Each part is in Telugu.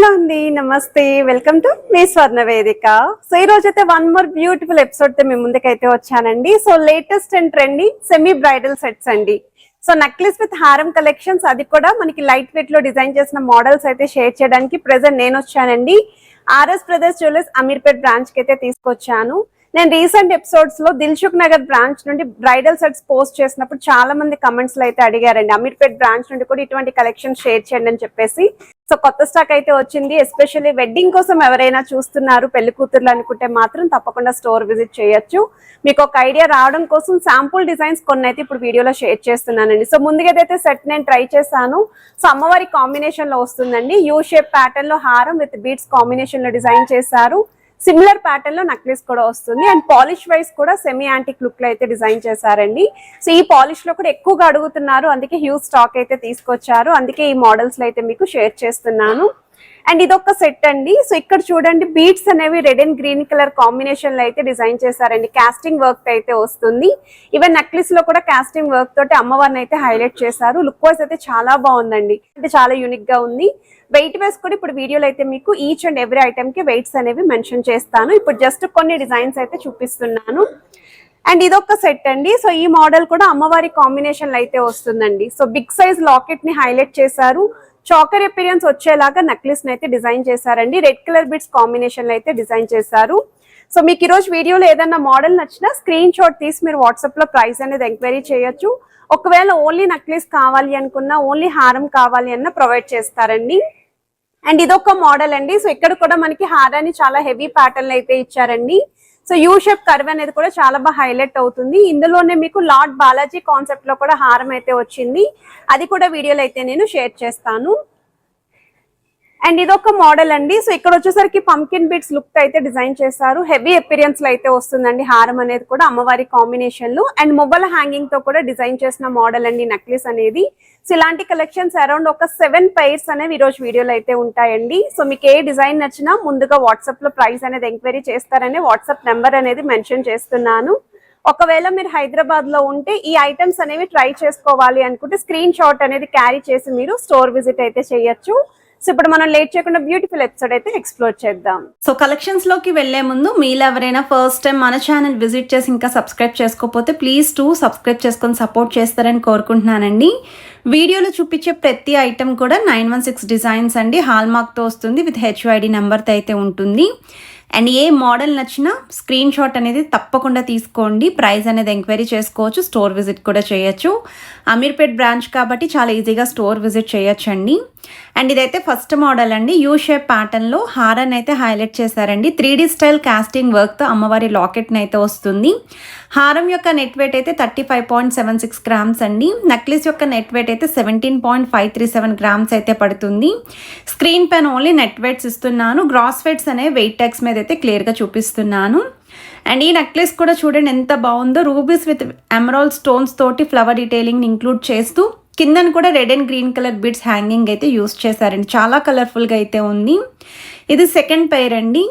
హలో అండి, నమస్తే. వెల్కమ్ టు మీ స్వర్ణ వేదిక. సో ఈ రోజు అయితే వన్ మోర్ బ్యూటిఫుల్ ఎపిసోడ్ తో మీ ముందుకైతే వచ్చానండి. So latest and trendy semi bridal sets అండి. సో నెక్లెస్ విత్ హారం కలెక్షన్స్, అది కూడా మనకి లైట్ వెయిట్ లో డిజైన్ చేసిన మోడల్స్ అయితే షేర్ చేయడానికి ప్రెసెంట్ నేను వచ్చానండి. RS brothers jewellers Ameerpet branch కి అయితే తీసుకొచ్చాను. నేను రీసెంట్ ఎపిసోడ్స్ లో దిల్సుఖ్ నగర్ బ్రాంచ్ నుండి బ్రైడల్ సెట్స్ పోస్ట్ చేసినప్పుడు చాలా మంది కమెంట్స్ లో అయితే అడిగారండి, అమీర్పేట్ బ్రాంచ్ నుండి కూడా ఇటువంటి కలెక్షన్ షేర్ చేయండి అని చెప్పేసి. సో కొత్త స్టాక్ అయితే వచ్చింది. ఎస్పెషల్లీ వెడ్డింగ్ కోసం ఎవరైనా చూస్తున్నారు, పెళ్లి కూతుర్లు అనుకుంటే మాత్రం తప్పకుండా స్టోర్ విజిట్ చేయొచ్చు. మీకు ఒక ఐడియా రావడం కోసం శాంపుల్ డిజైన్స్ కొన్ని అయితే ఇప్పుడు వీడియోలో షేర్ చేస్తున్నానండి. సో ముందుగా అయితే సెట్ నేను ట్రై చేశాను. సో అమ్మవారి కాంబినేషన్ లో వస్తుందండి. యూ షేప్ ప్యాటర్న్ లో హారం విత్ బీడ్స్ కాంబినేషన్ లో డిజైన్ చేశారు. సిమిలర్ ప్యాటర్న్ లో నెక్లెస్ కూడా వస్తుంది అండ్ పాలిష్ వైజ్ కూడా సెమీ యాంటిక్ లుక్ లో అయితే డిజైన్ చేశారండి. సో ఈ పాలిష్ లో కూడా ఎక్కువగా అడుగుతున్నారు, అందుకే హ్యూజ్ స్టాక్ అయితే తీసుకొచ్చారు. అందుకే ఈ మోడల్స్ లో అయితే మీకు షేర్ చేస్తున్నాను. అండ్ ఇదొక సెట్ అండి. సో ఇక్కడ చూడండి, బీడ్స్ అనేవి red and green colour combination లో అయితే డిజైన్ చేశారండి. కాస్టింగ్ వర్క్ అయితే వస్తుంది. ఈవెన్ నెక్లెస్ లో కూడా కాస్టింగ్ వర్క్ తోటి అమ్మవారిని అయితే హైలైట్ చేశారు. లుక్ వైజ్ అయితే చాలా బాగుందండి, అంటే చాలా యూనిక్ గా ఉంది. వెయిట్ వైస్ కూడా ఇప్పుడు వీడియోలో అయితే మీకు ఈచ్ అండ్ ఎవ్రీ ఐటమ్ కి వెయిట్స్ అనేవి మెన్షన్ చేస్తాను. ఇప్పుడు జస్ట్ కొన్ని డిజైన్స్ అయితే చూపిస్తున్నాను. అండ్ ఇదొక సెట్ అండి. సో ఈ మోడల్ కూడా అమ్మవారి కాంబినేషన్ లో అయితే వస్తుందండి. సో బిగ్ సైజ్ లాకెట్ ని హైలైట్ చేశారు. చాకర్ అపిరియన్స్ వచ్చేలాగా నెక్లెస్ ని అయితే డిజైన్ చేశారండి. రెడ్ కలర్ బిట్స్ కాంబినేషన్ లో అయితే డిజైన్ చేశారు. సో మీకు ఈ రోజు వీడియోలో ఏదన్నా మోడల్ నచ్చినా స్క్రీన్ షాట్ తీసి మీరు వాట్సాప్ లో ప్రైస్ అనేది ఎంక్వైరీ చేయొచ్చు. ఒకవేళ ఓన్లీ నెక్లెస్ కావాలి అనుకున్నా, ఓన్లీ హారం కావాలి అన్న ప్రొవైడ్ చేస్తారండి. అండ్ ఇదొక మోడల్ అండి. సో ఇక్కడ కూడా మనకి హారాన్ని చాలా హెవీ ప్యాటర్న్ అయితే ఇచ్చారండి. సో యూ షేప్ కర్వ్ అనేది కూడా చాలా బాగా హైలైట్ అవుతుంది. ఇందులోనే మీకు లార్డ్ బాలాజీ కాన్సెప్ట్ లో కూడా హారం అయితే వచ్చింది. అది కూడా వీడియోలో అయితే నేను షేర్ చేస్తాను. అండ్ ఇదొక మోడల్ అండి. సో ఇక్కడ వచ్చేసరికి పంకిన్ బీట్స్ లుక్ అయితే డిజైన్ చేశారు. హెవీ అపిరియన్స్ లో అయితే వస్తుందండి హారం అనేది కూడా అమ్మవారి కాంబినేషన్ లో. అండ్ మొబైల్ హ్యాంగింగ్ తో కూడా డిజైన్ చేసిన మోడల్ అండి నెక్లెస్ అనేది. సో ఇలాంటి కలెక్షన్స్ అరౌండ్ ఒక 7 పైర్స్ అనేవి ఈ రోజు వీడియోలో అయితే ఉంటాయండి. సో మీకు ఏ డిజైన్ నచ్చినా ముందుగా వాట్సాప్ లో ప్రైస్ అనేది ఎంక్వైరీ చేస్తారని వాట్సాప్ నెంబర్ అనేది మెన్షన్ చేస్తున్నాను. ఒకవేళ మీరు హైదరాబాద్ లో ఉంటే ఈ ఐటమ్స్ అనేవి ట్రై చేసుకోవాలి అనుకుంటే స్క్రీన్ షాట్ అనేది క్యారీ చేసి మీరు స్టోర్ విజిట్ అయితే చేయొచ్చు. సో ఇప్పుడు మనం లేట్ చేయకుండా బ్యూటిఫుల్ ఎపిసోడ్ అయితే ఎక్స్ప్లోర్ చేద్దాం. సో కలెక్షన్స్ లోకి వెళ్లే ముందు మీలో ఎవరైనా ఫస్ట్ టైం మన ఛానల్ విజిట్ చేసి ఇంకా సబ్స్క్రైబ్ చేసుకోకపోతే ప్లీజ్ సబ్స్క్రైబ్ చేసుకొని సపోర్ట్ చేస్తారని కోరుకుంటున్నానండి. వీడియోలో చూపించే ప్రతి ఐటమ్ కూడా 916 డిజైన్స్ అండి. హాల్ మార్క్ తో వస్తుంది, విత్ HYD నెంబర్తో అయితే ఉంటుంది. అండ్ ఏ మోడల్ నచ్చినా స్క్రీన్ షాట్ అనేది తప్పకుండా తీసుకోండి. ప్రైస్ అనేది ఎంక్వైరీ చేసుకోవచ్చు, స్టోర్ విజిట్ కూడా చేయొచ్చు. అమీర్పేట్ బ్రాంచ్ కాబట్టి చాలా ఈజీగా స్టోర్ విజిట్ చేయొచ్చు అండి. అండ్ ఇదైతే ఫస్ట్ మోడల్ అండి. యూ షేప్ ప్యాటర్న్లో హారాన్ని అయితే హైలైట్ చేశారండి. 3D స్టైల్ కాస్టింగ్ వర్క్తో అమ్మవారి లాకెట్ని అయితే వస్తుంది. హారం యొక్క నెట్ వెయిట్ అయితే 35.76 గ్రామ్స్ అండి. నెక్లెస్ యొక్క నెట్ వెయిట్ అయితే 17.537 గ్రామ్స్ అయితే పడుతుంది. స్క్రీన్ పైన ఓన్లీ నెట్ వెయిట్స్ ఇస్తున్నాను. గ్రాస్ వెయిట్స్ అనే వెయిట్ ట్యాగ్స్ మీద అయితే క్లియర్గా చూపిస్తున్నాను. అండ్ ఈ నెక్లెస్ కూడా చూడండి ఎంత బాగుందో. రూబీస్ విత్ ఎమరాల్డ్ స్టోన్స్ తోటి ఫ్లవర్ డీటెయిలింగ్ ఇంక్లూడ్ చేస్తూ కిందను కూడా red and green colour bids hanging అయితే యూస్ చేశారండి. చాలా కలర్ఫుల్గా అయితే ఉంది. ఇది సెకండ్ పెయిర్ అండి.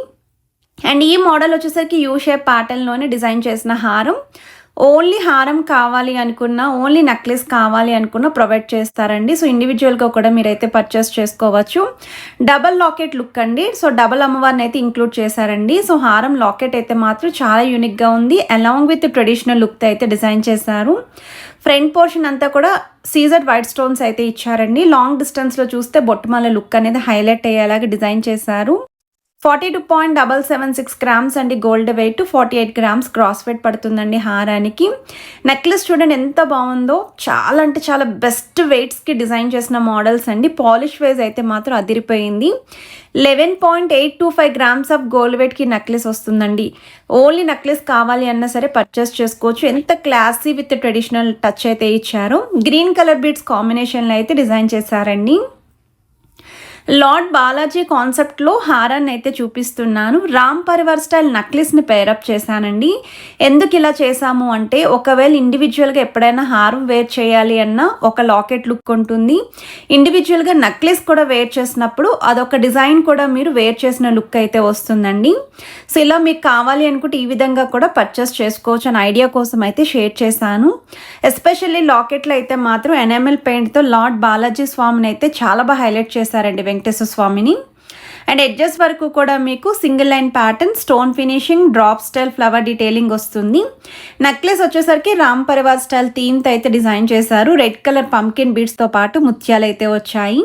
అండ్ ఈ మోడల్ వచ్చేసరికి యూ షేప్ ప్యాటర్న్లోనే డిజైన్ చేసిన హారం. ఓన్లీ హారం కావాలి అనుకున్నా, ఓన్లీ నెక్లెస్ కావాలి అనుకున్నా ప్రొవైడ్ చేస్తారండి. సో ఇండివిజువల్గా కూడా మీరైతే పర్చేస్ చేసుకోవచ్చు. డబల్ లాకెట్ లుక్ అండి. సో డబల్ అమ్మవారిని అయితే ఇంక్లూడ్ చేశారండి. సో హారం లాకెట్ అయితే మాత్రం చాలా యూనిక్గా ఉంది. అలాంగ్ విత్ ట్రెడిషనల్ లుక్తో అయితే డిజైన్ చేశారు. ఫ్రంట్ పోర్షన్ అంతా కూడా సీజర్డ్ వైట్ స్టోన్స్ అయితే ఇచ్చారండి. లాంగ్ డిస్టెన్స్లో చూస్తే బొట్టుమాల లుక్ అనేది హైలైట్ అయ్యేలాగా డిజైన్ చేశారు. 42.776 గ్రామ్స్ అండి gold weight. 48 grams gross weight పడుతుందండి హారానికి. నెక్లెస్ చూడండి ఎంత బాగుందో. చాలా అంటే చాలా బెస్ట్ వెయిట్స్కి డిజైన్ చేసిన మోడల్స్ అండి. పాలిష్ వైజ్ అయితే మాత్రం అదిరిపోయింది. 11.825 గ్రామ్స్ ఆఫ్ గోల్డ్ వెయిట్కి నెక్లెస్ వస్తుందండి. ఓన్లీ నెక్లెస్ కావాలి అన్నా సరే పర్చేస్ చేసుకోవచ్చు. ఎంత క్లాసీ విత్ ట్రెడిషనల్ టచ్ అయితే ఇచ్చారు. గ్రీన్ కలర్ బీడ్స్ కాంబినేషన్లో అయితే డిజైన్ చేశారండి. లార్డ్ బాలాజీ కాన్సెప్ట్లో హారాన్ని అయితే చూపిస్తున్నాను. రామ్ పరివార్ స్టైల్ నెక్లెస్ని పేరప్ చేశానండి. ఎందుకు ఇలా చేశాము అంటే, ఒకవేళ ఇండివిజువల్గా ఎప్పుడైనా హారం వేర్ చేయాలి అన్నా ఒక లాకెట్ లుక్ ఉంటుంది. ఇండివిజువల్గా నెక్లెస్ కూడా వేర్ చేసినప్పుడు అదొక డిజైన్ కూడా మీరు వేర్ చేసిన లుక్ అయితే వస్తుందండి. సో ఇలా మీకు కావాలి అనుకుంటే ఈ విధంగా కూడా పర్చేస్ చేసుకోవచ్చు అని ఐడియా కోసం అయితే షేర్ చేశాను. ఎస్పెషల్లీ లాకెట్లో అయితే మాత్రం ఎనామెల్ పెయింట్తో లార్డ్ బాలాజీ స్వామిని అయితే చాలా బాగా హైలైట్ చేశారండి, వెంకటేశ్వర స్వామిని. అండ్ ఎడ్జెస్ వరకు కూడా మీకు single line pattern, stone finishing, drop style flower detailing వస్తుంది. నెక్లెస్ వచ్చేసరికి రామ్ పరివార్ స్టైల్ థీమ్తో అయితే డిజైన్ చేశారు. రెడ్ కలర్ పంకిన్ బీడ్స్తో పాటు ముత్యాలు అయితే వచ్చాయి.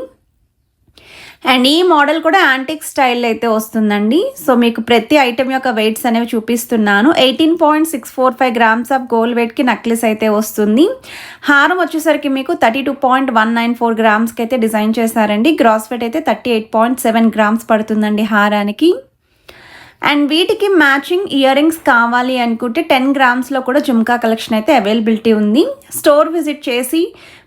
అండ్ ఈ మోడల్ కూడా యాంటిక్ స్టైల్ అయితే వస్తుందండి. సో మీకు ప్రతి ఐటెం యొక్క వెయిట్స్ అనేవి చూపిస్తున్నాను. 18.645 గ్రామ్స్ ఆఫ్ గోల్డ్ వెయిట్కి నెక్లెస్ అయితే వస్తుంది. హారం వచ్చేసరికి మీకు 32.194 గ్రామ్స్కి అయితే డిజైన్ చేశారండి. గ్రాస్ వెయిట్ అయితే 38.7 గ్రామ్స్ పడుతుందండి హారానికి. అండ్ వీటికి మ్యాచింగ్ ఇయర్ రింగ్స్ కావాలి అనుకుంటే 10 గ్రామ్స్లో కూడా జుమ్కా కలెక్షన్ అయితే అవైలబిలిటీ ఉంది. స్టోర్ విజిట్ చేసి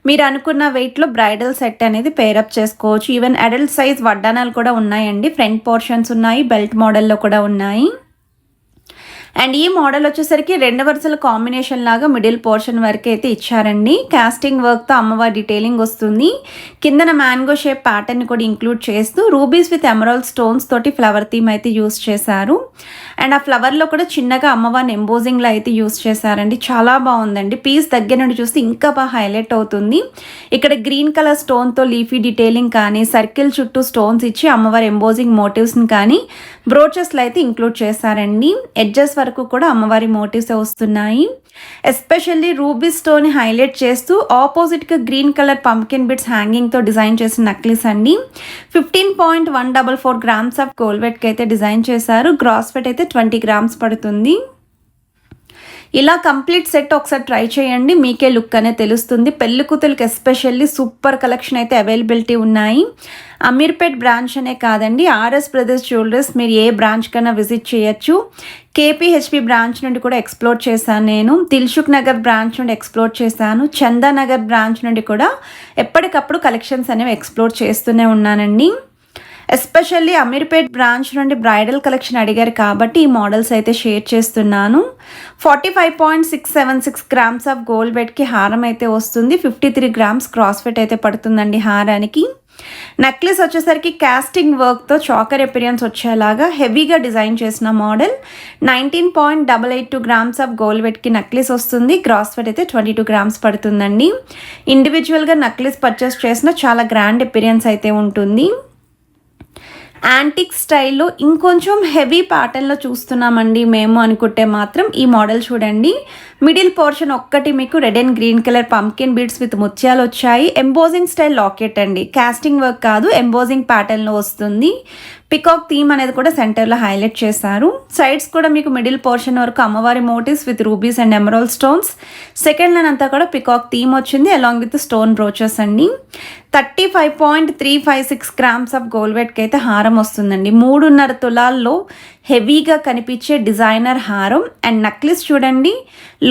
మీరు అనుకున్న వెయిట్లో బ్రైడల్ సెట్ అనేది పేరప్ చేసుకోవచ్చు. ఈవెన్ అడల్ట్ సైజ్ వడ్డానాలు కూడా ఉన్నాయండి. ఫ్రంట్ పోర్షన్స్ ఉన్నాయి, బెల్ట్ మోడల్లో కూడా ఉన్నాయి. అండ్ ఈ మోడల్ వచ్చేసరికి 2 వరుసల కాంబినేషన్ లాగా మిడిల్ పోర్షన్ వరకు అయితే ఇచ్చారండి. కాస్టింగ్ వర్క్తో అమ్మవారి డీటెయిలింగ్ వస్తుంది. కిందన మ్యాంగో షేప్ ప్యాటర్న్ కూడా ఇంక్లూడ్ చేస్తూ రూబీస్ విత్ ఎమరాల్డ్ స్టోన్స్ తోటి ఫ్లవర్ థీమ్ అయితే యూస్ చేశారు. అండ్ ఆ ఫ్లవర్లో కూడా చిన్నగా అమ్మవారిని ఎంబోజింగ్లో అయితే యూస్ చేశారండి. చాలా బాగుందండి. పీస్ దగ్గర నుండి చూస్తే ఇంకా బాగా హైలైట్ అవుతుంది. ఇక్కడ గ్రీన్ కలర్ స్టోన్తో లీఫీ డీటెయిలింగ్ కానీ, సర్కిల్ చుట్టూ స్టోన్స్ ఇచ్చి అమ్మవారి ఎంబోజింగ్ మోటివ్స్ని కానీ బ్రోచెస్లో అయితే ఇంక్లూడ్ చేశారండి. ఎడ్జెస్ వరకు కూడా అమ్మవారి మోటివ్స్ వస్తున్నాయి. ఎస్పెషల్లీ రూబీ స్టోన్ హైలైట్ చేస్తూ ఆపోజిట్గా గ్రీన్ కలర్ పంకిన్ బిట్స్ హ్యాంగింగ్తో డిజైన్ చేసిన నెక్లెస్ అండి. 15.144 గ్రామ్స్ ఆఫ్ గోల్డ్ వెయిట్కి అయితే డిజైన్ చేశారు. గ్రాస్ వెయిట్ అయితే 20 గ్రామ్స్ పడుతుంది. ఇలా కంప్లీట్ సెట్ ఒకసారి ట్రై చేయండి, మీకే లుక్ అనేది తెలుస్తుంది. పెళ్లి కూతురికి ఎస్పెషల్లీ సూపర్ కలెక్షన్ అయితే అవైలబిలిటీ ఉన్నాయి. అమీర్పేట్ బ్రాంచ్ అనే కాదండి, ఆర్ఎస్ బ్రదర్స్ జ్యువెలరీస్ మీరు ఏ బ్రాంచ్ కన్నా విజిట్ చేయొచ్చు. కేపీహెచ్పి బ్రాంచ్ నుండి కూడా ఎక్స్ప్లోర్ చేశాను నేను. దిల్సుఖ్ నగర్ బ్రాంచ్ నుండి ఎక్స్ప్లోర్ చేశాను. చందానగర్ బ్రాంచ్ నుండి కూడా ఎప్పటికప్పుడు కలెక్షన్స్ అనేవి ఎక్స్ప్లోర్ చేస్తూనే ఉన్నానండి. ఎస్పెషల్లీ అమీర్పేట్ బ్రాంచ్ నుండి బ్రైడల్ కలెక్షన్ అడిగారు కాబట్టి ఈ మోడల్స్ అయితే షేర్ చేస్తున్నాను. 45.676 గ్రామ్స్ ఆఫ్ గోల్డ్ వెయిట్కి హారం అయితే వస్తుంది. 53 గ్రామ్స్ క్రాస్ వెయిట్ అయితే పడుతుందండి హారానికి. నెక్లెస్ వచ్చేసరికి కాస్టింగ్ వర్క్తో చాకర్ ఎపిరియన్స్ వచ్చేలాగా హెవీగా డిజైన్ చేసిన మోడల్. 19.882 గ్రామ్స్ ఆఫ్ గోల్డ్ వెయిట్కి నెక్లెస్ వస్తుంది. గ్రాస్ వెయిట్ అయితే 22 గ్రామ్స్ పడుతుందండి. ఇండివిజువల్గా నెక్లెస్ పర్చేస్ చేసిన చాలా గ్రాండ్ ఎపిరియన్స్ అయితే ఉంటుంది. యాంటిక్ స్టైల్లో ఇంకొంచెం హెవీ ప్యాటర్న్లో చూస్తున్నామండి మేము అనుకుంటే మాత్రం ఈ మోడల్ చూడండి. మిడిల్ పోర్షన్ ఒక్కటి మీకు red and green colour pumpkin beads with ముత్యాలు వచ్చాయి. ఎంబోజింగ్ స్టైల్ లాకెట్ అండి, కాస్టింగ్ వర్క్ కాదు, ఎంబోజింగ్ ప్యాటర్న్లో వస్తుంది. పికాక్ థీమ్ అనేది కూడా సెంటర్లో హైలైట్ చేశారు. సైడ్స్ కూడా మీకు మిడిల్ పోర్షన్ వరకు అమ్మవారి motifs with rubies and emerald stones. Second line అంతా కూడా పికాక్ థీమ్ వచ్చింది అలాంగ్ విత్ స్టోన్ బ్రోచెస్ అండి. 35.356 గ్రామ్స్ ఆఫ్ గోల్డ్ వెయిట్కి అయితే హారం వస్తుందండి. 3.5 తులాల్లో హెవీగా కనిపించే డిజైనర్ హారం. అండ్ నెక్లెస్ చూడండి,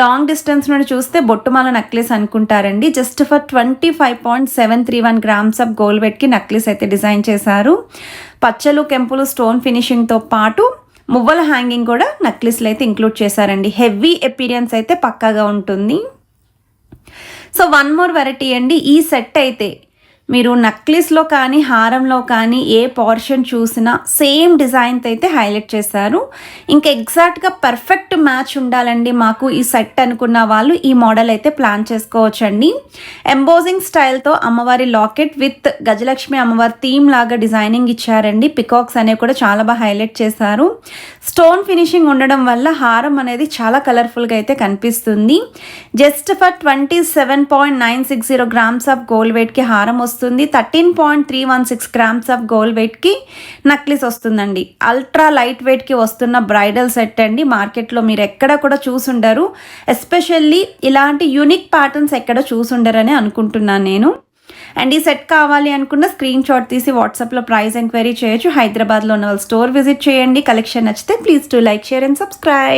లాంగ్ డిస్టెన్స్ నుండి చూస్తే బొట్టుమాల నెక్లెస్ అనుకుంటారండి. Just for 25.731 grams of gold వెయిట్కి నెక్లెస్ అయితే డిజైన్ చేశారు. పచ్చలు కెంపులు స్టోన్ ఫినిషింగ్తో పాటు మువ్వల హ్యాంగింగ్ కూడా నెక్లెస్లో అయితే ఇంక్లూడ్ చేశారండి. హెవీ ఎపీరియన్స్ అయితే పక్కాగా ఉంటుంది. సో వన్ మోర్ వెరైటీ అండి. ఈ సెట్ అయితే మీరు నెక్లెస్లో కానీ హారంలో కానీ ఏ పోర్షన్ చూసినా సేమ్ డిజైన్తో అయితే హైలైట్ చేశారు. ఇంకా ఎగ్జాక్ట్గా పర్ఫెక్ట్ మ్యాచ్ ఉండాలండి మాకు ఈ సెట్ అనుకున్న వాళ్ళు ఈ మోడల్ అయితే ప్లాన్ చేసుకోవచ్చండి. ఎంబోజింగ్ స్టైల్తో అమ్మవారి లాకెట్ విత్ గజలక్ష్మి అమ్మవారి థీమ్ లాగా డిజైనింగ్ ఇచ్చారండి. పికాక్స్ అనేవి కూడా చాలా బాగా హైలైట్ చేశారు. స్టోన్ ఫినిషింగ్ ఉండడం వల్ల హారం అనేది చాలా కలర్ఫుల్గా అయితే కనిపిస్తుంది. Just for 27.960 grams of gold వెయిట్కి హారం వస్తుంది. 13.316 గ్రామ్స్ ఆఫ్ గోల్డ్ వెయిట్కి నెక్లెస్ వస్తుందండి. అల్ట్రా లైట్ వెయిట్కి వస్తున్న బ్రైడల్ సెట్ అండి. మార్కెట్లో మీరు ఎక్కడ కూడా చూసుండరు. ఎస్పెషల్లీ ఇలాంటి యూనిక్ ప్యాటర్న్స్ ఎక్కడ చూసుండరని అనుకుంటున్నాను నేను. అండ్ ఈ సెట్ కావాలి అనుకున్న స్క్రీన్ షాట్ తీసి వాట్సాప్లో ప్రైస్ ఎంక్వైరీ చేయొచ్చు. హైదరాబాద్లో ఉన్న వాళ్ళు స్టోర్ విజిట్ చేయండి. కలెక్షన్ నచ్చితే please to like, share and subscribe.